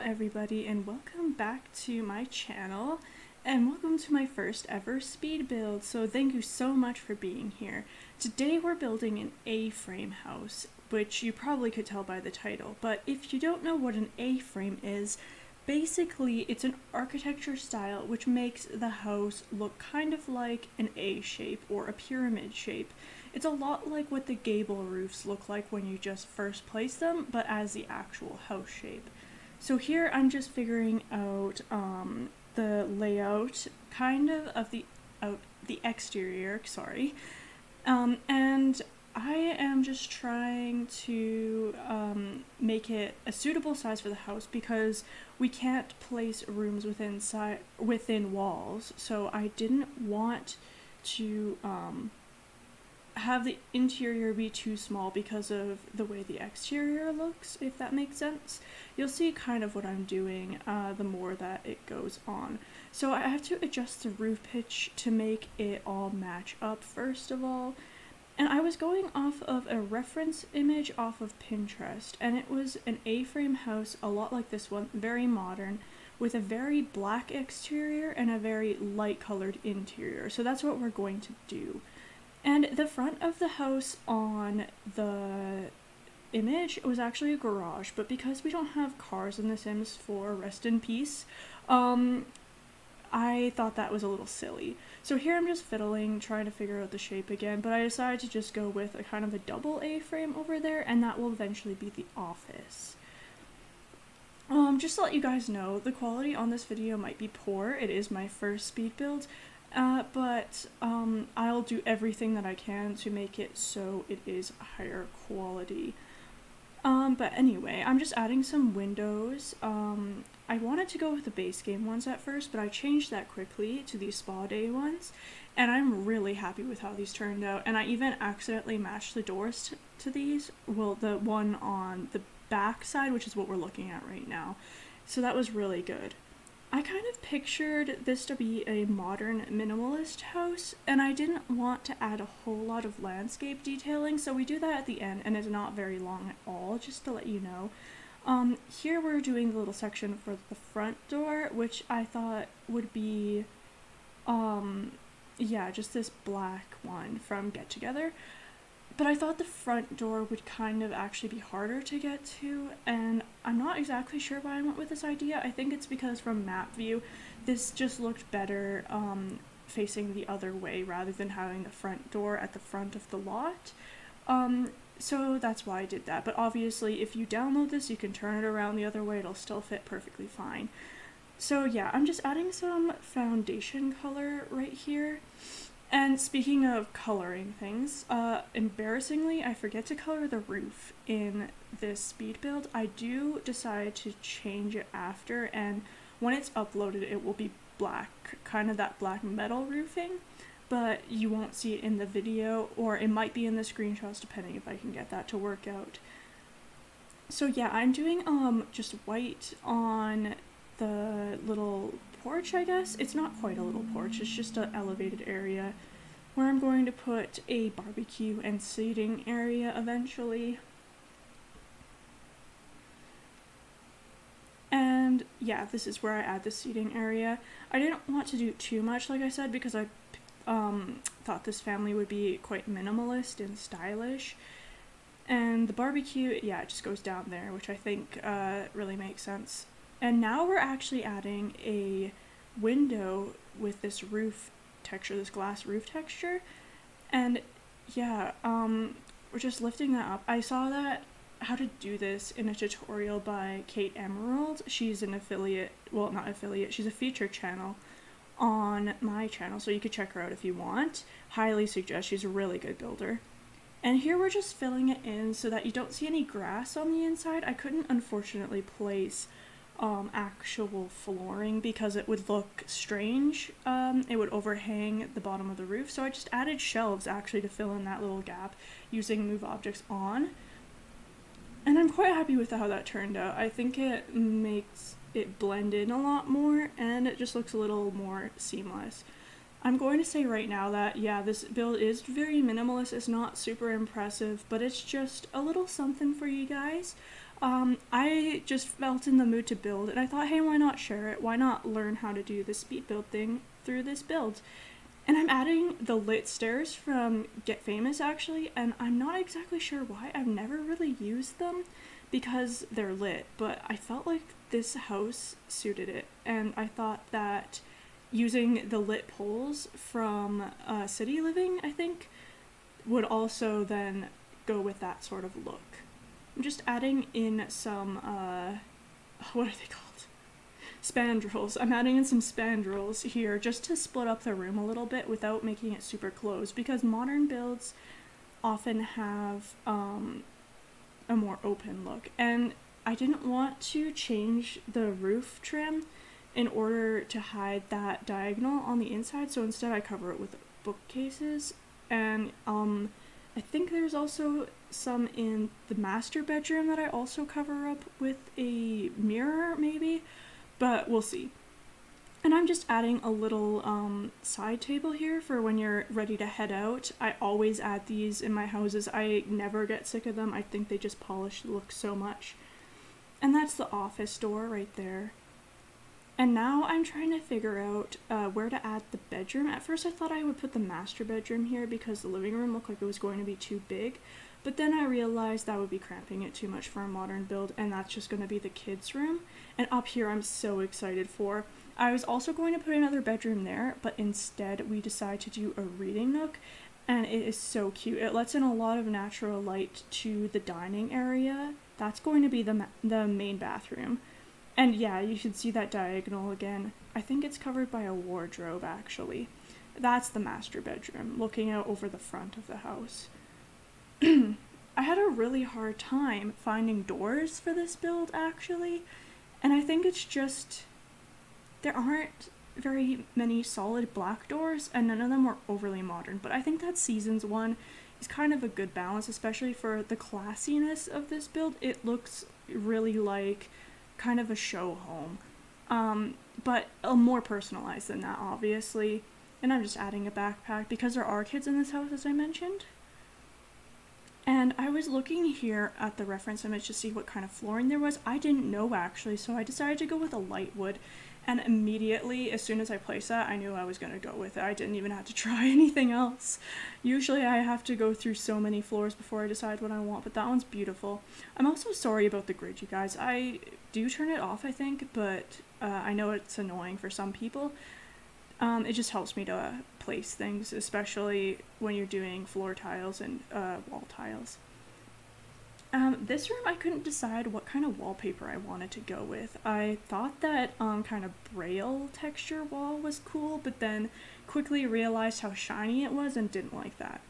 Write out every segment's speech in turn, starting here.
everybody, and welcome back to my channel, and welcome to my first ever speed build. So thank you so much for being here. Today we're building an A-frame house, which you probably could tell by the title, but if you don't know what an A-frame is, basically it's an architecture style which makes the house look kind of like an A shape or a pyramid shape. It's a lot like what the gable roofs look like when you just first place them, but as the actual house shape. So here I'm just figuring out the layout kind of the exterior, and I am just trying to make it a suitable size for the house because we can't place rooms within walls, so I didn't want to have the interior be too small because of the way the exterior looks, if that makes sense. You'll see kind of what I'm doing the more that it goes on. So I have to adjust the roof pitch to make it all match up first of all. And I was going off of a reference image off of Pinterest, and it was an A-frame house a lot like this one, very modern, with a very black exterior and a very light colored interior. So that's what we're going to do. And the front of the house on the image was actually a garage, but because we don't have cars in The Sims 4, rest in peace, I thought that was a little silly. So here I'm just fiddling, trying to figure out the shape again, but I decided to just go with a kind of a double A-frame over there, and that will eventually be the office. Just to let you guys know, the quality on this video might be poor. It is my first speed build. But I'll do everything that I can to make it so it is higher quality. But anyway, I'm just adding some windows. I wanted to go with the base game ones at first, but I changed that quickly to these spa day ones, and I'm really happy with how these turned out. And I even accidentally matched the doors to these, well, the one on the back side, which is what we're looking at right now. So that was really good. I kind of pictured this to be a modern minimalist house, and I didn't want to add a whole lot of landscape detailing, so we do that at the end, and it's not very long at all, just to let you know. Here we're doing the little section for the front door, which I thought would be, yeah, just this black one from Get Together. But I thought the front door would kind of actually be harder to get to, and I'm not exactly sure why I went with this idea. I think it's because from map view, this just looked better facing the other way rather than having the front door at the front of the lot. So that's why I did that. But obviously, if you download this, you can turn it around the other way. It'll still fit perfectly fine. So yeah, I'm just adding some foundation color right here. And speaking of coloring things, embarrassingly, I forget to color the roof in this speed build. I do decide to change it after, and when it's uploaded, it will be black, kind of that black metal roofing, but you won't see it in the video, or it might be in the screenshots, depending if I can get that to work out. So yeah, I'm doing just white on the little porch, I guess. It's not quite a little porch, it's just an elevated area where I'm going to put a barbecue and seating area eventually. And yeah, this is where I add the seating area. I didn't want to do too much, like I said, because I thought this family would be quite minimalist and stylish. And the barbecue, yeah, it just goes down there, which I think really makes sense. And now we're actually adding a window with this roof texture, this glass roof texture. And yeah, we're just lifting that up. I saw that how to do this in a tutorial by Kate Emerald. She's an affiliate, well, not affiliate, she's a feature channel on my channel, so you could check her out if you want. Highly suggest, she's a really good builder. And here we're just filling it in so that you don't see any grass on the inside. I couldn't unfortunately place actual flooring because it would look strange. It would overhang the bottom of the roof, so I just added shelves actually to fill in that little gap using move objects on, and I'm quite happy with how that turned out. I think it makes it blend in a lot more, and it just looks a little more seamless. I'm going to say right now that, yeah, this build is very minimalist. It's not super impressive, but it's just a little something for you guys. I just felt in the mood to build, and I thought, hey, why not share it? Why not learn how to do the speed build thing through this build? And I'm adding the lit stairs from Get Famous, actually, and I'm not exactly sure why. I've never really used them because they're lit, but I felt like this house suited it, and I thought that using the lit poles from City Living, I think, would also then go with that sort of look. I'm just adding in some, what are they called? Spandrels. I'm adding in some spandrels here just to split up the room a little bit without making it super closed, because modern builds often have a more open look, and I didn't want to change the roof trim in order to hide that diagonal on the inside, so instead I cover it with bookcases. And I think there's also some in the master bedroom that I also cover up with a mirror, maybe, but we'll see. And I'm just adding a little side table here for when you're ready to head out. I always add these in my houses. I never get sick of them. I think they just polish the look so much. And that's the office door right there. And now I'm trying to figure out where to add the bedroom. At first I thought I would put the master bedroom here because the living room looked like it was going to be too big. But then I realized that would be cramping it too much for a modern build, and that's just going to be the kids' room. And up here I'm so excited for. I was also going to put another bedroom there, but instead we decided to do a reading nook, and it is so cute. It lets in a lot of natural light to the dining area. That's going to be the main bathroom. And yeah, you should see that diagonal again. I think it's covered by a wardrobe, actually. That's the master bedroom, looking out over the front of the house. I had a really hard time finding doors for this build, actually. And I think it's just, there aren't very many solid black doors, and none of them were overly modern. But I think that Seasons one is kind of a good balance, especially for the classiness of this build. It looks really like kind of a show home, but more personalized than that, obviously. And I'm just adding a backpack because there are kids in this house, as I mentioned. And I was looking here at the reference image to see what kind of flooring there was. I didn't know, actually, so I decided to go with a light wood. And immediately, as soon as I placed that, I knew I was going to go with it. I didn't even have to try anything else. Usually I have to go through so many floors before I decide what I want, but that one's beautiful. I'm also sorry about the grid, you guys. I do turn it off, I think, but I know it's annoying for some people. It just helps me to place things, especially when you're doing floor tiles and wall tiles. This room I couldn't decide what kind of wallpaper I wanted to go with. I thought that kind of braille texture wall was cool, but then quickly realized how shiny it was and didn't like that.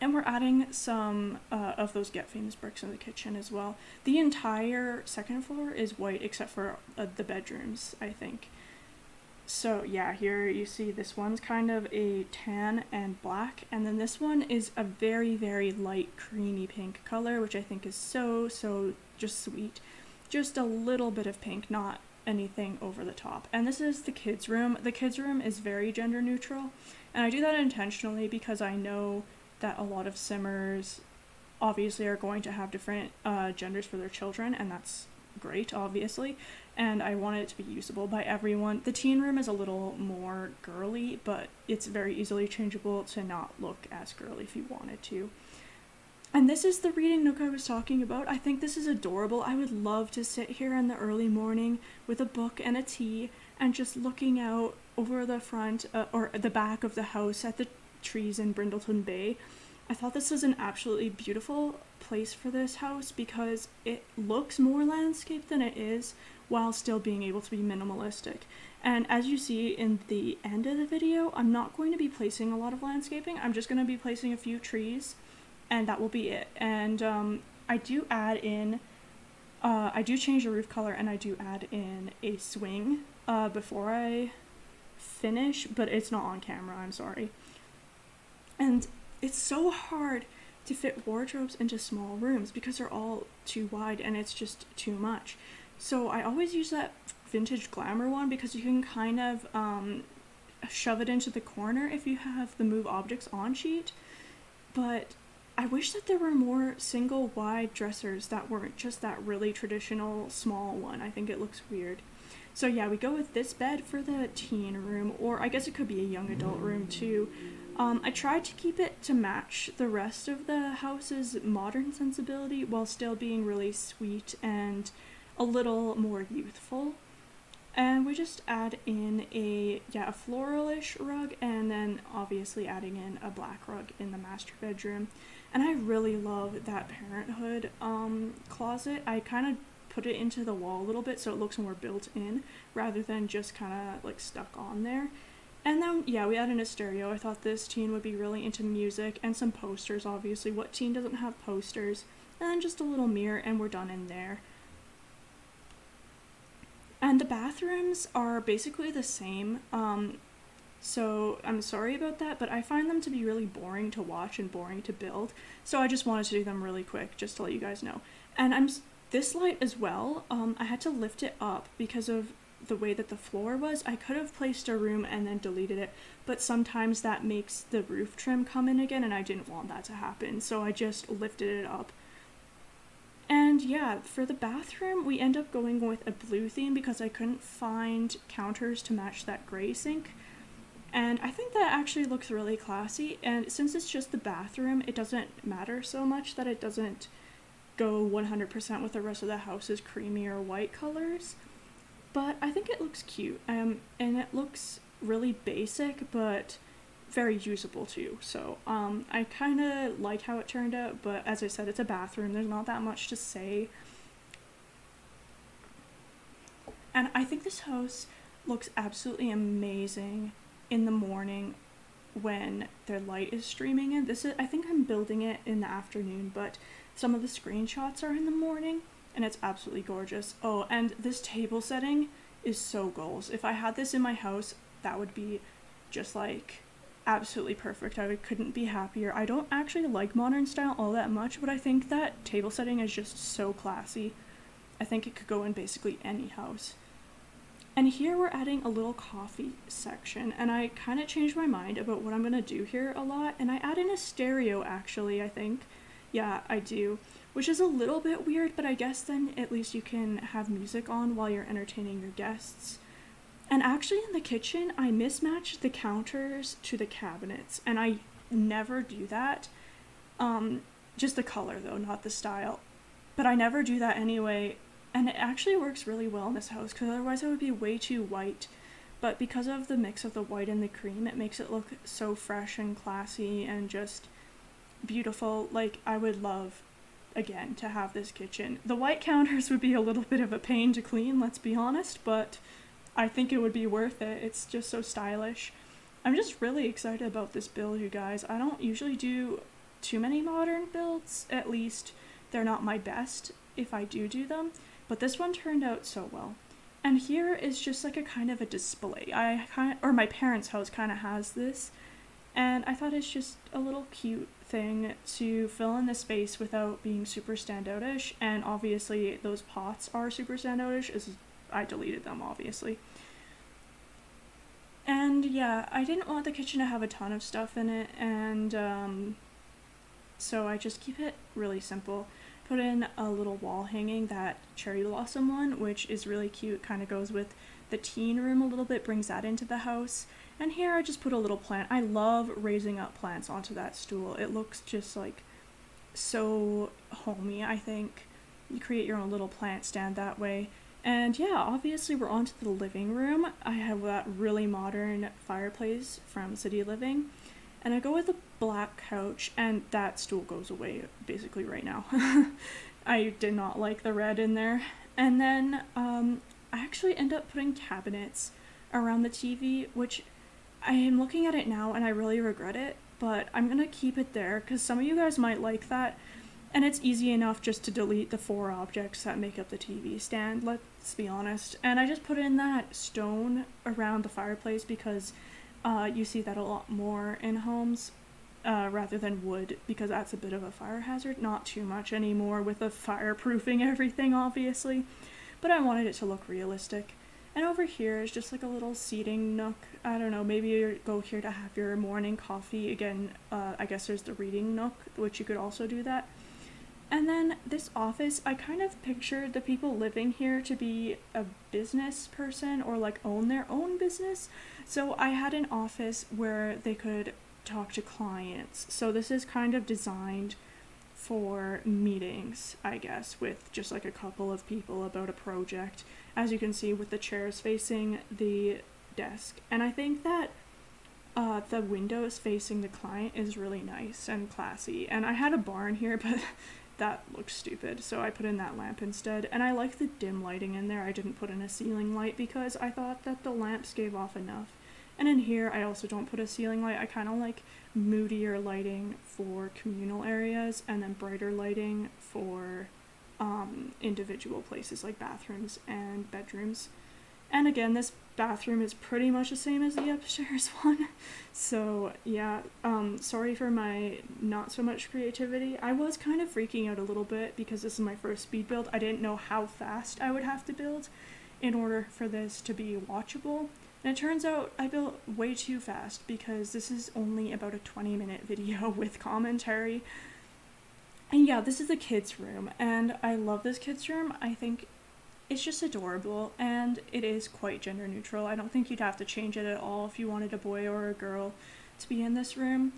And we're adding some of those Get Famous bricks in the kitchen as well. The entire second floor is white except for the bedrooms, I think. So yeah, here you see this one's kind of a tan and black, and then this one is a very, very light creamy pink color, which I think is so just sweet. Just a little bit of pink, not anything over the top. And this is the kids' room. The kids' room is very gender neutral, and I do that intentionally because I know that a lot of simmers obviously are going to have different genders for their children, and that's great, obviously, and I want it to be usable by everyone. The teen room is a little more girly, but it's very easily changeable to not look as girly if you wanted to. And this is the reading nook I was talking about. I think this is adorable. I would love to sit here in the early morning with a book and a tea and just looking out over the front or the back of the house at the trees in Brindleton Bay. I thought this was an absolutely beautiful place for this house because it looks more landscape than it is while still being able to be minimalistic. And as you see in the end of the video, I'm not going to be placing a lot of landscaping. I'm just going to be placing a few trees, and that will be it. And I do add in, I do change the roof color, and I do add in a swing before I finish, but it's not on camera, I'm sorry. And it's so hard to fit wardrobes into small rooms because they're all too wide and it's just too much. So I always use that vintage glamour one because you can kind of shove it into the corner if you have the move objects on sheet. But I wish that there were more single wide dressers that weren't just that really traditional small one. I think it looks weird. So yeah, we go with this bed for the teen room, or I guess it could be a young adult room too. I tried to keep it to match the rest of the house's modern sensibility while still being really sweet and a little more youthful. And we just add in a floralish rug, and then obviously adding in a black rug in the master bedroom. And I really love that parenthood closet. I kind of put it into the wall a little bit so it looks more built in rather than just kind of like stuck on there. And then we add in a stereo. I thought this teen would be really into music, and some posters, obviously. What teen doesn't have posters? And then just a little mirror, and we're done in there. And the bathrooms are basically the same, so I'm sorry about that, but I find them to be really boring to watch and boring to build, so I just wanted to do them really quick, just to let you guys know. And this light as well, I had to lift it up because of the way that the floor was. I could have placed a room and then deleted it, but sometimes that makes the roof trim come in again, and I didn't want that to happen, so I just lifted it up. And for the bathroom, we end up going with a blue theme because I couldn't find counters to match that gray sink. And I think that actually looks really classy, and since it's just the bathroom, it doesn't matter so much that it doesn't go 100% with the rest of the house's creamy or white colors. But I think it looks cute, and it looks really basic, but very usable too. So I kind of like how it turned out, but as I said, it's a bathroom. There's not that much to say. And I think this house looks absolutely amazing in the morning when their light is streaming in. I think I'm building it in the afternoon, but some of the screenshots are in the morning, and it's absolutely gorgeous. Oh, and this table setting is so goals. If I had this in my house, that would be just like absolutely perfect. I couldn't be happier. I don't actually like modern style all that much, but I think that table setting is just so classy. I think it could go in basically any house. And here we're adding a little coffee section, and I kind of changed my mind about what I'm going to do here a lot, and I add in a stereo actually, I think. Yeah, I do. Which is a little bit weird, but I guess then at least you can have music on while you're entertaining your guests. And actually in the kitchen, I mismatched the counters to the cabinets, and I never do that. Just the color though, not the style. But I never do that anyway, and it actually works really well in this house, because otherwise it would be way too white. But because of the mix of the white and the cream, it makes it look so fresh and classy and just beautiful. Like, I would love, again, to have this kitchen. The white counters would be a little bit of a pain to clean, let's be honest, but I think it would be worth it. It's just so stylish. I'm just really excited about this build, you guys. I don't usually do too many modern builds, at least they're not my best if I do them, but this one turned out so well. And here is just like a kind of a display. My parents' house kind of has this, and I thought it's just a little cute thing to fill in the space without being super standoutish, and obviously those pots are super standoutish. I deleted them, obviously. And I didn't want the kitchen to have a ton of stuff in it, and so I just keep it really simple. Put in a little wall hanging, that cherry blossom one, which is really cute, kind of goes with the teen room a little bit, brings that into the house. And here I just put a little plant. I love raising up plants onto that stool. It looks just like so homey, I think. You create your own little plant stand that way. And obviously we're on to the living room. I have that really modern fireplace from City Living. And I go with a black couch, and that stool goes away basically right now. I did not like the red in there. And then I actually end up putting cabinets around the TV, which I am looking at it now and I really regret it, but I'm gonna keep it there because some of you guys might like that. And it's easy enough just to delete the 4 objects that make up the TV stand, let's be honest. And I just put in that stone around the fireplace because you see that a lot more in homes rather than wood, because that's a bit of a fire hazard. Not too much anymore with the fireproofing everything, obviously. But I wanted it to look realistic. And over here is just like a little seating nook. I don't know, maybe you go here to have your morning coffee. Again, I guess there's the reading nook, which you could also do that. And then this office, I kind of pictured the people living here to be a business person or like own their own business. So I had an office where they could talk to clients. So this is kind of designed for meetings, I guess, with just like a couple of people about a project, as you can see with the chairs facing the desk. And I think that the windows facing the client is really nice and classy. And I had a barn here, but that looks stupid, so I put in that lamp instead. And I like the dim lighting in there. I didn't put in a ceiling light because I thought that the lamps gave off enough. And in here, I also don't put a ceiling light. I kind of like moodier lighting for communal areas and then brighter lighting for individual places like bathrooms and bedrooms. And again, this bathroom is pretty much the same as the upstairs one. So yeah, sorry for my not so much creativity. I was kind of freaking out a little bit because this is my first speed build. I didn't know how fast I would have to build in order for this to be watchable. And it turns out I built way too fast because this is only about a 20-minute video with commentary. And yeah, this is the kids' room, and I love this kids' room. I think it's just adorable, and it is quite gender neutral. I don't think you'd have to change it at all if you wanted a boy or a girl to be in this room.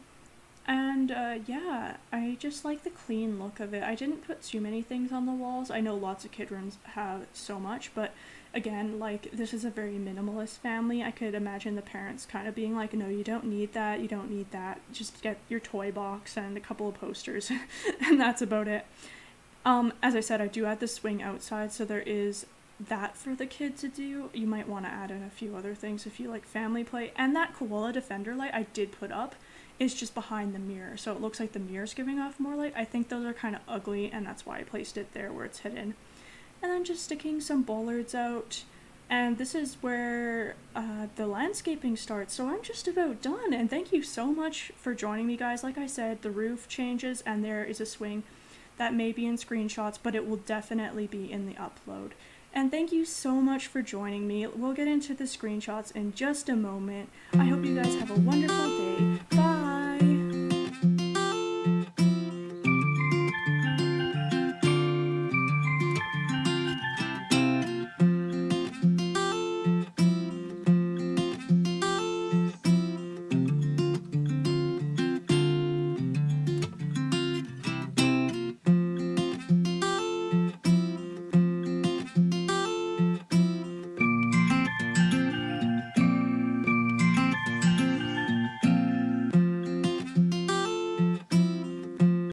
And yeah, I just like the clean look of it. I didn't put too many things on the walls. I know lots of kid rooms have so much, but again, like, this is a very minimalist family. I could imagine the parents kind of being like, no, you don't need that, you don't need that. Just get your toy box and a couple of posters, and that's about it. As I said, I do add the swing outside, so there is that for the kid to do. You might want to add in a few other things if you like family play. And that koala defender light I did put up is just behind the mirror, so it looks like the mirror's giving off more light. I think those are kind of ugly, and that's why I placed it there where it's hidden. And then just sticking some bollards out. And this is where the landscaping starts, so I'm just about done. And thank you so much for joining me, guys. Like I said, the roof changes, and there is a swing. That may be in screenshots, but it will definitely be in the upload. And thank you so much for joining me. We'll get into the screenshots in just a moment. I hope you guys have a wonderful day. Bye!